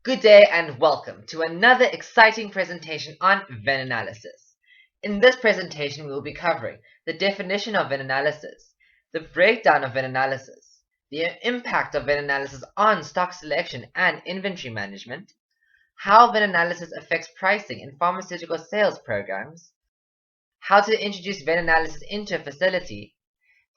Good day and welcome to another exciting presentation on VEN Analysis. In this presentation, we will be covering the definition of VEN Analysis, the breakdown of VEN Analysis, the impact of VEN Analysis on stock selection and inventory management, how VEN Analysis affects pricing in pharmaceutical sales programs, how to introduce VEN Analysis into a facility,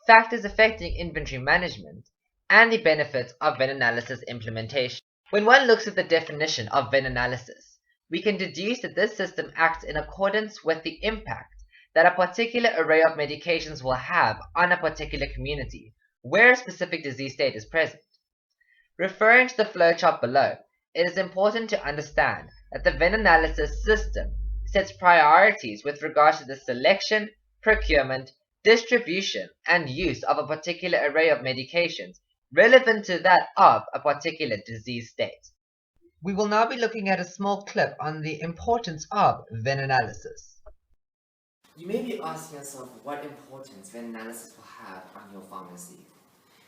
factors affecting inventory management, and the benefits of VEN Analysis implementation. When one looks at the definition of VEN Analysis, we can deduce that this system acts in accordance with the impact that a particular array of medications will have on a particular community where a specific disease state is present. Referring to the flowchart below, it is important to understand that the VEN Analysis system sets priorities with regards to the selection, procurement, distribution, and use of a particular array of medications relevant to that of a particular disease state. We will now be looking at a small clip on the importance of VEN Analysis. You may be asking yourself what importance VEN Analysis will have on your pharmacy.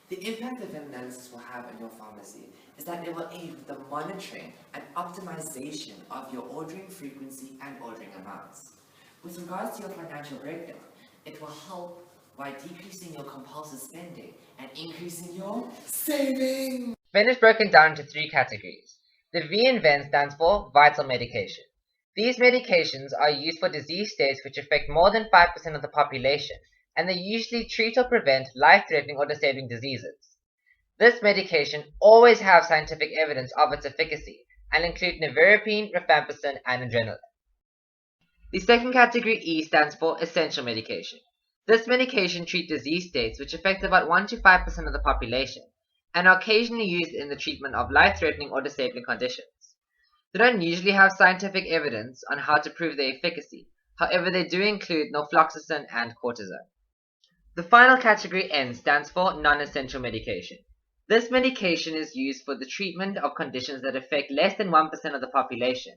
The impact that VEN Analysis will have on your pharmacy is that it will aid with the monitoring and optimization of your ordering frequency and ordering amounts. With regards to your financial breakdown, it will help by decreasing your compulsive spending and increasing your savings. VEN is broken down into three categories. The V in VEN stands for vital medication. These medications are used for disease states which affect more than 5% of the population, and they usually treat or prevent life-threatening or disabling diseases. This medication always has scientific evidence of its efficacy and include nevirapine, rifampicin, and adrenaline. The second category E stands for essential medication. This medication treats disease states which affect about 1 to 5% of the population and are occasionally used in the treatment of life-threatening or disabling conditions. They don't usually have scientific evidence on how to prove their efficacy, however they do include norfloxacin and cortisone. The final category N stands for non-essential medication. This medication is used for the treatment of conditions that affect less than 1% of the population.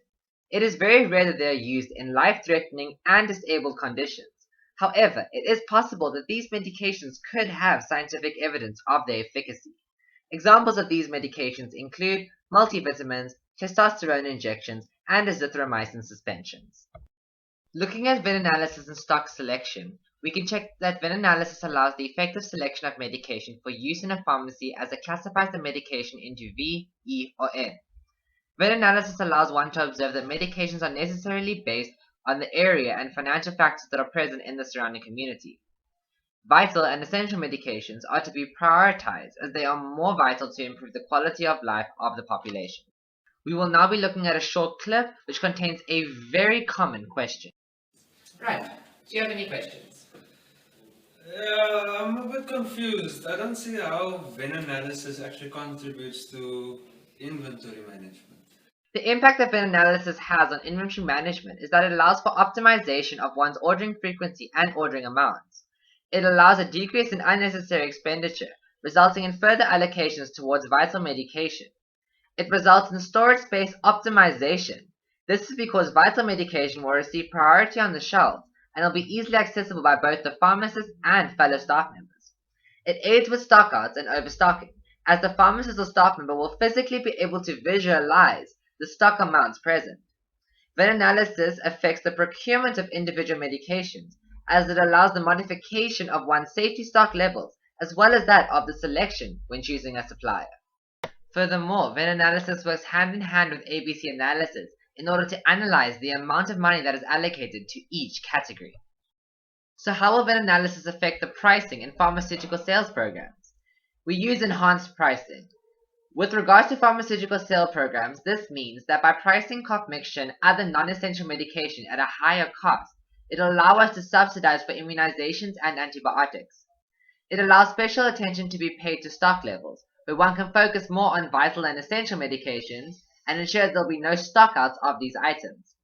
It is very rare that they are used in life-threatening and disabled conditions. However, it is possible that these medications could have scientific evidence of their efficacy. Examples of these medications include multivitamins, testosterone injections, and azithromycin suspensions. Looking at VEN Analysis and stock selection, we can check that VEN Analysis allows the effective selection of medication for use in a pharmacy as it classifies the medication into V, E, or N. VEN Analysis allows one to observe that medications are necessarily based on the area and financial factors that are present in the surrounding community. Vital and essential medications are to be prioritized as they are more vital to improve the quality of life of the population. We will now be looking at a short clip which contains a very common question. Right, do you have any questions? Yeah, I'm a bit confused. I don't see how VEN Analysis actually contributes to inventory management. The impact that VEN Analysis has on inventory management is that it allows for optimization of one's ordering frequency and ordering amounts. It allows a decrease in unnecessary expenditure, resulting in further allocations towards vital medication. It results in storage space optimization. This is because vital medication will receive priority on the shelves and will be easily accessible by both the pharmacist and fellow staff members. It aids with stockouts and overstocking, as the pharmacist or staff member will physically be able to visualize the stock amounts present. VEN Analysis affects the procurement of individual medications, as it allows the modification of one's safety stock levels as well as that of the selection when choosing a supplier. Furthermore, VEN Analysis works hand in hand with ABC Analysis in order to analyze the amount of money that is allocated to each category. So how will VEN Analysis affect the pricing in pharmaceutical sales programs? We use enhanced pricing. With regards to pharmaceutical sale programs, this means that by pricing cough mixture and other non-essential medication at a higher cost, it will allow us to subsidize for immunizations and antibiotics. It allows special attention to be paid to stock levels, where one can focus more on vital and essential medications and ensure there will be no stockouts of these items.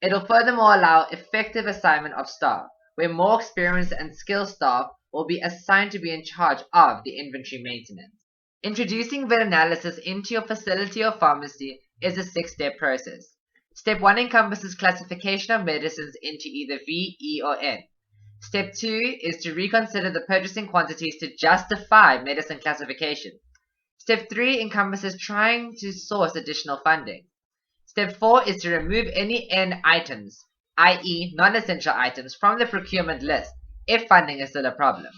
It will furthermore allow effective assignment of staff, where more experienced and skilled staff will be assigned to be in charge of the inventory maintenance. Introducing VEN Analysis into your facility or pharmacy is a 6-step process. Step 1 encompasses classification of medicines into either V, E, or N. Step 2 is to reconsider the purchasing quantities to justify medicine classification. Step 3 encompasses trying to source additional funding. Step 4 is to remove any N items, i.e. non-essential items, from the procurement list if funding is still a problem.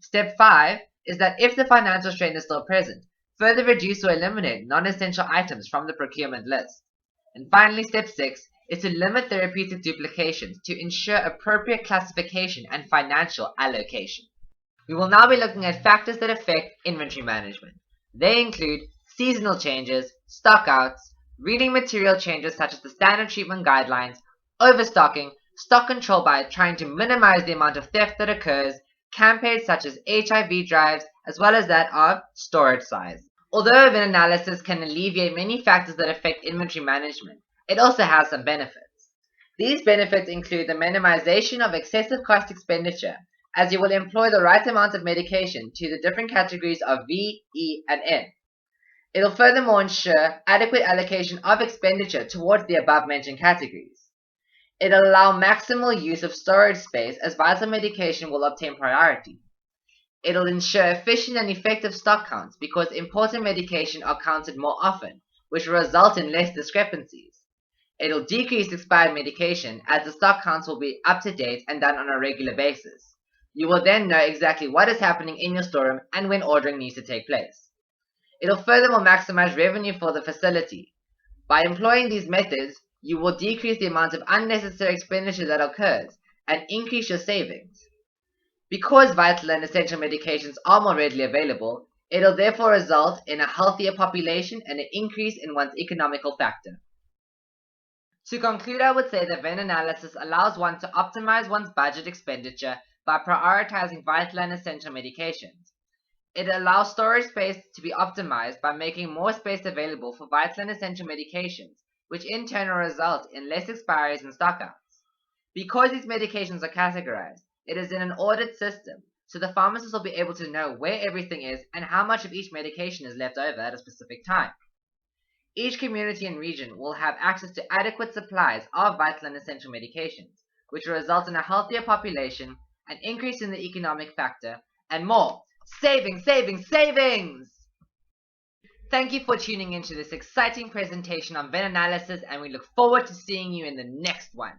Step 5 is that if the financial strain is still present, further reduce or eliminate non-essential items from the procurement list. And finally, Step 6 is to limit therapeutic duplications to ensure appropriate classification and financial allocation. We will now be looking at factors that affect inventory management. They include seasonal changes, stockouts, reading material changes such as the standard treatment guidelines, overstocking, stock control by trying to minimize the amount of theft that occurs, campaigns such as HIV drives, as well as that of storage size. Although VEN analysis can alleviate many factors that affect inventory management, it also has some benefits. These benefits include the minimization of excessive cost expenditure, as you will employ the right amount of medication to the different categories of V, E, and N. It will furthermore ensure adequate allocation of expenditure towards the above-mentioned categories. It will allow maximal use of storage space as vital medication will obtain priority. It will ensure efficient and effective stock counts because important medication are counted more often, which will result in less discrepancies. It will decrease expired medication as the stock counts will be up to date and done on a regular basis. You will then know exactly what is happening in your storeroom and when ordering needs to take place. It will furthermore maximize revenue for the facility. By employing these methods, you will decrease the amount of unnecessary expenditure that occurs and increase your savings. Because vital and essential medications are more readily available, it will therefore result in a healthier population and an increase in one's economical factor. To conclude, I would say that VEN analysis allows one to optimize one's budget expenditure by prioritizing vital and essential medications. It allows storage space to be optimized by making more space available for vital and essential medications, which in turn will result in less expiries and stockouts. Because these medications are categorized, it is in an ordered system, so the pharmacist will be able to know where everything is and how much of each medication is left over at a specific time. Each community and region will have access to adequate supplies of vital and essential medications, which will result in a healthier population, an increase in the economic factor, and more savings! Thank you for tuning into this exciting presentation on VEN analysis, and we look forward to seeing you in the next one.